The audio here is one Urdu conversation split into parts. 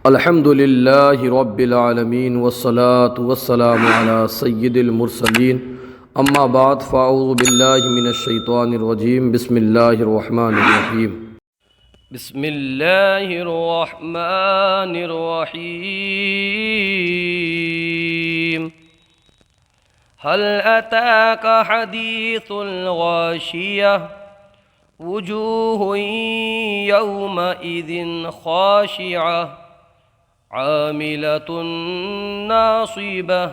الحمد للہ رب العالمین والصلاة والسلام علی سید المرسلین اما بعد فاعوذ باللہ من الشیطان الرجیم بسم اللہ الرحمن الرحیم بسم اللہ الرحمن الرحیم هل اتاک حدیث الغاشیہ وجوہ یومئذ خاشعہ عاملة ناصبة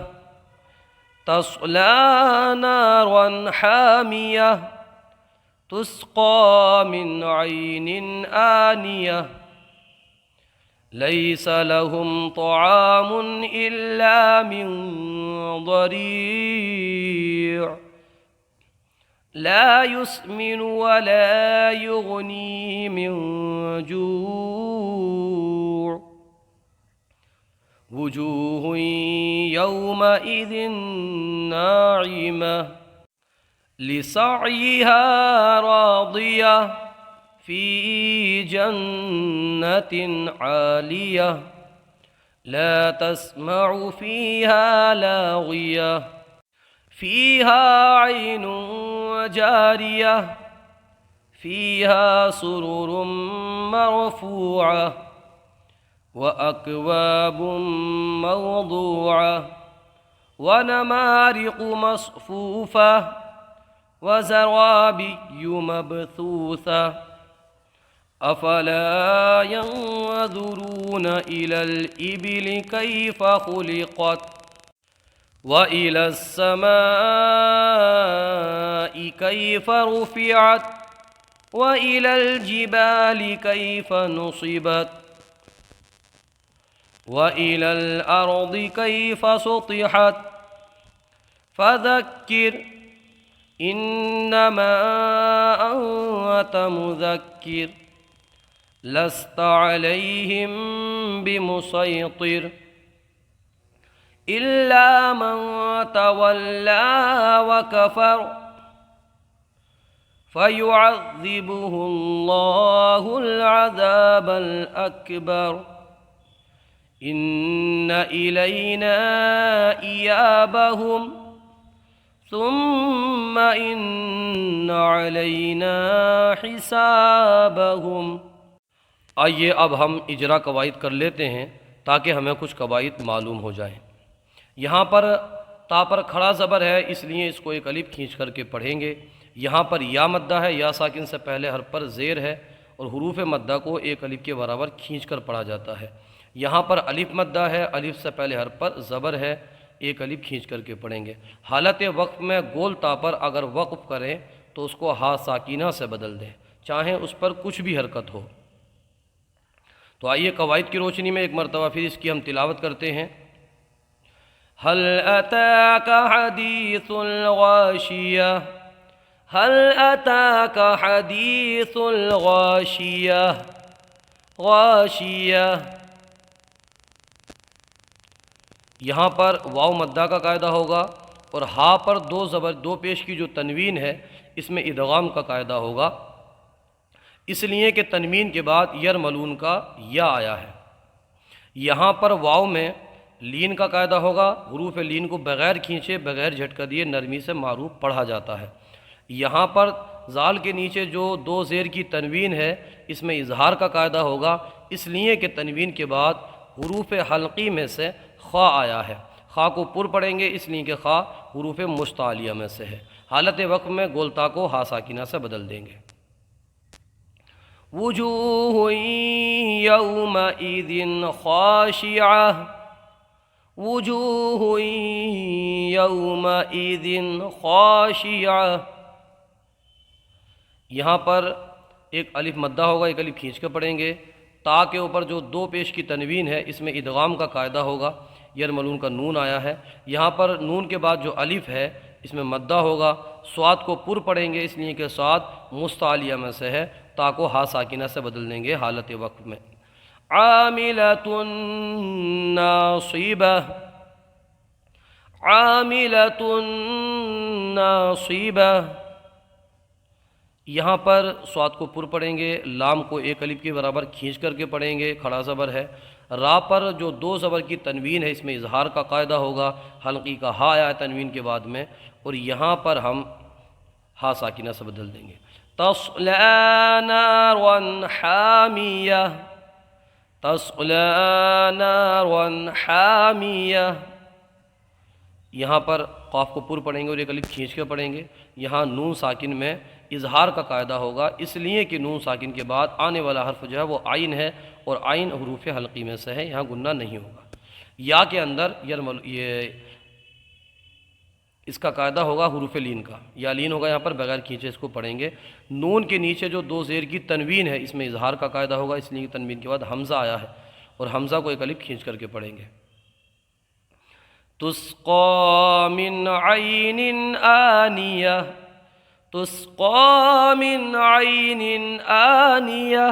تصلى نارا حامية تسقى من عين آنية ليس لهم طعام إلا من ضريع لا يسمن ولا يغني من جوع وجوه يومئذ ناعمة لسعيها راضية في جنة عالية لا تسمع فيها لاغية فيها عين جارية فيها سرر مرفوعة وأكواب موضوعة ونمارق مصفوفة وزرابي مبثوثة أفلا ينظرون إلى الإبل كيف خلقت وإلى السماء كيف رفعت وإلى الجبال كيف نصبت وإلى الأرض كيف سطحت فذكر إنما أنت مذكر لست عليهم بمسيطر إلا من تولى وكفر فيعذبه الله العذاب الأكبر إن إلينا إيابهم ثم إن علينا حسابهم۔ آئیے اب ہم اجرا قواعد کر لیتے ہیں تاکہ ہمیں کچھ قواعد معلوم ہو جائیں۔ یہاں پر تا پر کھڑا زبر ہے، اس لیے اس کو ایک الف کھینچ کر کے پڑھیں گے۔ یہاں پر یا مدہ ہے، یا ساکن سے پہلے حرف پر زیر ہے اور حروف مدہ کو ایک الف کے برابر کھینچ کر پڑھا جاتا ہے۔ یہاں پر الف مدہ ہے، الف سے پہلے حرف پر زبر ہے، ایک الف کھینچ کر کے پڑھیں گے۔ حالت وقف میں گول تا پر اگر وقف کریں تو اس کو ہا ساکینہ سے بدل دیں، چاہیں اس پر کچھ بھی حرکت ہو۔ تو آئیے قواعد کی روشنی میں ایک مرتبہ پھر اس کی ہم تلاوت کرتے ہیں۔ هل أتاك حديث الغاشية هل أتاك حديث الغاشية غاشية۔ یہاں پر واو مدہ کا قاعدہ ہوگا اور ہا پر دو زبر دو پیش کی جو تنوین ہے اس میں ادغام کا قاعدہ ہوگا، اس لیے کہ تنوین کے بعد یرملون کا یا آیا ہے۔ یہاں پر واو میں لین کا قاعدہ ہوگا، حروف لین کو بغیر کھینچے بغیر جھٹکا دیے نرمی سے معروف پڑھا جاتا ہے۔ یہاں پر زال کے نیچے جو دو زیر کی تنوین ہے اس میں اظہار کا قاعدہ ہوگا، اس لیے کہ تنوین کے بعد حروف حلقی میں سے خا آیا ہے۔ خا کو پر پڑھیں گے اس لیے کہ خا حروف مستعلیہ میں سے ہے۔ حالت وقف میں گولتا کو ہا ساکینہ سے بدل دیں گے۔ وجوہ یومئذ خاشعہ وجوہ یومئذ خاشعہ۔ یہاں پر ایک الف مدہ ہوگا، ایک الف کھینچ کے پڑھیں گے۔ تا کے اوپر جو دو پیش کی تنوین ہے اس میں ادغام کا قاعدہ ہوگا، یرملون کا نون آیا ہے۔ یہاں پر نون کے بعد جو الف ہے اس میں مدہ ہوگا، سواد کو پر پڑھیں گے اس لیے کہ سواد مستعلیہ میں سے ہے، تا کو ہا ساکینہ سے بدل دیں گے حالت وقف میں۔ عاملۃ ناصبہ عاملۃ ناصبہ، یہاں پر صاد کو پر پڑھیں گے، لام کو ایک الف کے برابر کھینچ کر کے پڑھیں گے، کھڑا زبر ہے۔ را پر جو دو زبر کی تنوین ہے اس میں اظہار کا قاعدہ ہوگا، حلقی کا ہا آیا تنوین کے بعد میں، اور یہاں پر ہم ہا ساکنہ سے بدل دیں گے۔ تصلی نارا حامیہ، تصلی نارا حامیہ۔ یہاں پر قاف کو پر پڑھیں گے اور ایک الف کھینچ کے پڑھیں گے۔ یہاں نون ساکن میں اظہار کا قاعدہ ہوگا، اس لیے کہ نون ساکن کے بعد آنے والا حرف جو ہے وہ عین ہے، اور عین حروف حلقی میں سے ہے، یہاں گنہ نہیں ہوگا۔ یا کے اندر یہ اس کا قاعدہ ہوگا حروف لین کا، یا لین ہوگا یہاں پر بغیر کھینچے اس کو پڑھیں گے۔ نون کے نیچے جو دو زیر کی تنوین ہے اس میں اظہار کا قاعدہ ہوگا، اس لیے کہ تنوین کے بعد حمزہ آیا ہے، اور حمزہ کو ایک الف کھینچ کر کے پڑھیں گے۔ تسقى من عين آنية، تسقى من عين آنية۔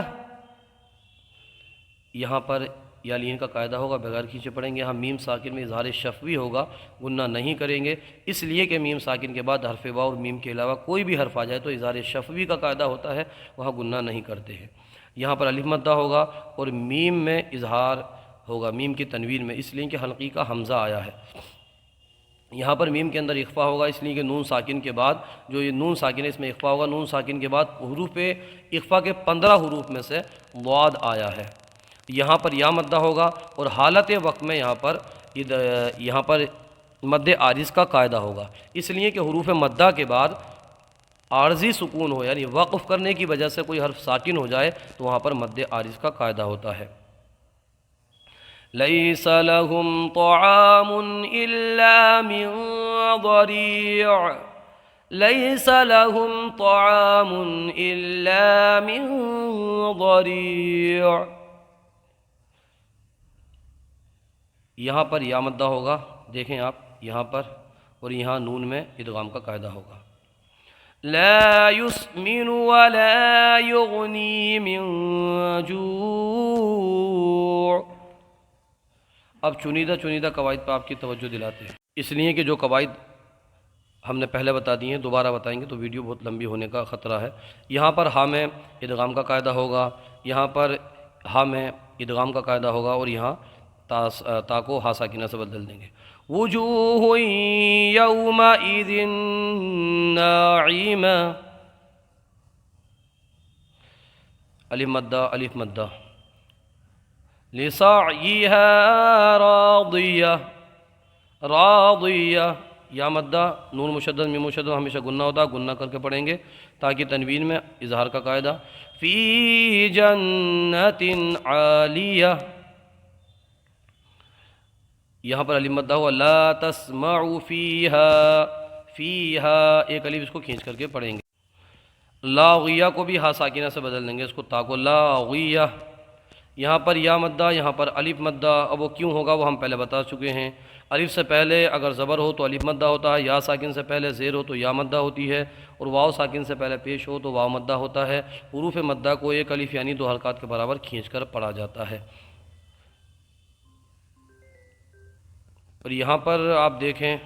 یہاں پر یا لین کا قاعدہ ہوگا، بغیر کھینچے پڑھیں گے۔ ہم میم ساکن میں اظہار شفوی ہوگا، گنہ نہیں کریں گے، اس لیے کہ میم ساکن کے بعد حرف واو اور میم کے علاوہ کوئی بھی حرف آ جائے تو اظہار شفوی کا قاعدہ ہوتا ہے، وہاں گنہ نہیں کرتے ہیں۔ یہاں پر الف مدہ ہوگا اور میم میں اظہار ہوگا، میم کی تنوین میں، اس لیے کہ حلقی کا حمزہ آیا ہے۔ یہاں پر میم کے اندر اخفا ہوگا، اس لیے کہ نون ساکن کے بعد جو یہ نون ساکن ہے اس میں اخفا ہوگا۔ نون ساکن کے بعد حروف اخفا کے 15 حروف میں سے ضاد آیا ہے۔ یہاں پر یا مدہ ہوگا، اور حالت وقت میں یہاں پر مد عارض کا قاعدہ ہوگا، اس لیے کہ حروف مدہ کے بعد عارضی سکون ہو، یعنی وقف کرنے کی وجہ سے کوئی حرف ساکن ہو جائے تو وہاں پر مد عارض کا قاعدہ ہوتا ہے۔ لَيْسَ لَهُمْ طَعَامٌ إِلَّا مِنْ ضَرِيعٍ، لَيْسَ لَهُمْ طَعَامٌ إِلَّا مِنْ ضَرِيعٍ۔ یہاں پر یا مدہ ہوگا، دیکھیں آپ یہاں پر، اور یہاں نون میں ادغام کا قاعدہ ہوگا۔ لا يسمن ولا يغنی من جوع۔ اب چنیدہ قواعد پر آپ کی توجہ دلاتے ہیں، اس لیے کہ جو قواعد ہم نے پہلے بتا دی ہیں دوبارہ بتائیں گے تو ویڈیو بہت لمبی ہونے کا خطرہ ہے۔ یہاں پر ہاں میں ادغام کا قاعدہ ہوگا، یہاں پر ہاں میں ادغام کا قاعدہ ہوگا، اور یہاں تا کو ہا ساکنہ سے بدل دیں گے۔ وجوہ یومئذ ناعمہ، الف مدہ الف مدہ۔ لسعیہا راضیہ، راضیہ، یا مدہ، نون مشدد میم مشدد ہمیشہ گنہ ہوتا ہے، گنہ کر کے پڑھیں گے تاکہ تنوین میں اظہار کا قاعدہ۔ فی جنت عالیہ، یہاں پر الف مدہ ہوا، لا تسمع فیہا، فیہا ایک الف اس کو کھینچ کر کے پڑھیں گے۔ لاغیہ کو بھی ہا ساکنہ سے بدل دیں گے، اس کو تا کو لاغیہ۔ یہاں پر یا مدہ، یہاں پر الف مدہ، اب وہ کیوں ہوگا وہ ہم پہلے بتا چکے ہیں۔ الف سے پہلے اگر زبر ہو تو الف مدہ ہوتا ہے، یا ساکن سے پہلے زیر ہو تو یا مدہ ہوتی ہے، اور واو ساکن سے پہلے پیش ہو تو واو مدہ ہوتا ہے۔ حروف مدہ کو ایک الف یعنی دو حرکات کے برابر کھینچ کر پڑھا جاتا ہے۔ اور یہاں پر آپ دیکھیں